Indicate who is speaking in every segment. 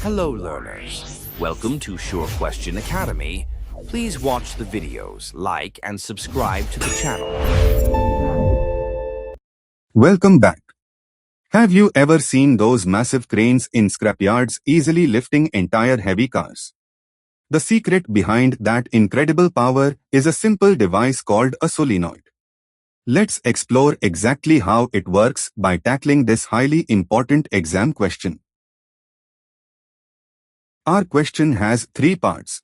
Speaker 1: Hello learners, welcome to Sure Question Academy. Please watch the videos, like and subscribe to the channel.
Speaker 2: Welcome back. Have you ever seen those massive cranes in scrapyards easily lifting entire heavy cars? The secret behind that incredible power is a simple device called a solenoid. Let's explore exactly how it works by tackling this highly important exam question. Our question has three parts.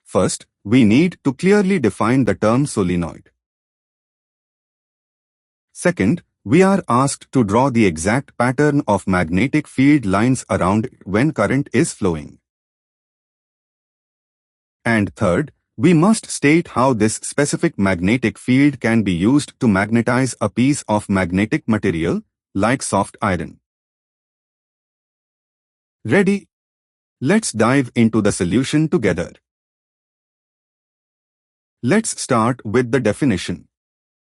Speaker 2: First, we need to clearly define the term solenoid. Second, we are asked to draw the exact pattern of magnetic field lines around it when current is flowing. And third, we must state how this specific magnetic field can be used to magnetize a piece of magnetic material, like soft iron. Ready? Let's dive into the solution together. Let's start with the definition.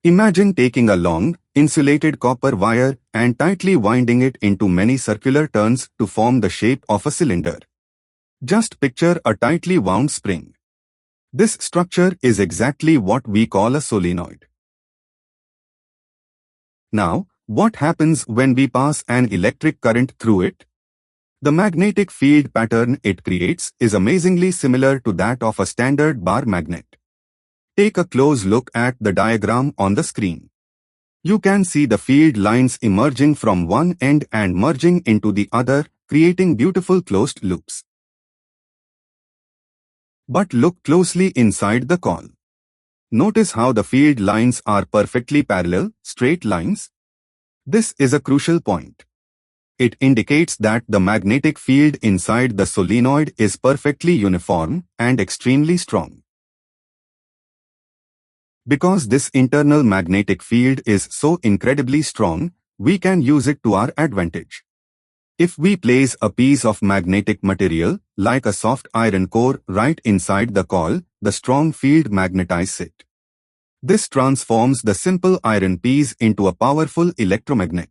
Speaker 2: Imagine taking a long, insulated copper wire and tightly winding it into many circular turns to form the shape of a cylinder. Just picture a tightly wound spring. This structure is exactly what we call a solenoid. Now, what happens when we pass an electric current through it? The magnetic field pattern it creates is amazingly similar to that of a standard bar magnet. Take a close look at the diagram on the screen. You can see the field lines emerging from one end and merging into the other, creating beautiful closed loops. But look closely inside the coil. Notice how the field lines are perfectly parallel, straight lines. This is a crucial point. It indicates that the magnetic field inside the solenoid is perfectly uniform and extremely strong. Because this internal magnetic field is so incredibly strong, we can use it to our advantage. If we place a piece of magnetic material, like a soft iron core, right inside the coil, the strong field magnetizes it. This transforms the simple iron piece into a powerful electromagnet.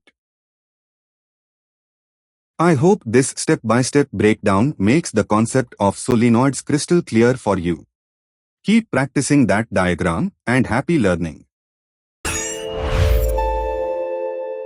Speaker 2: I hope this step-by-step breakdown makes the concept of solenoids crystal clear for you. Keep practicing that diagram and happy learning.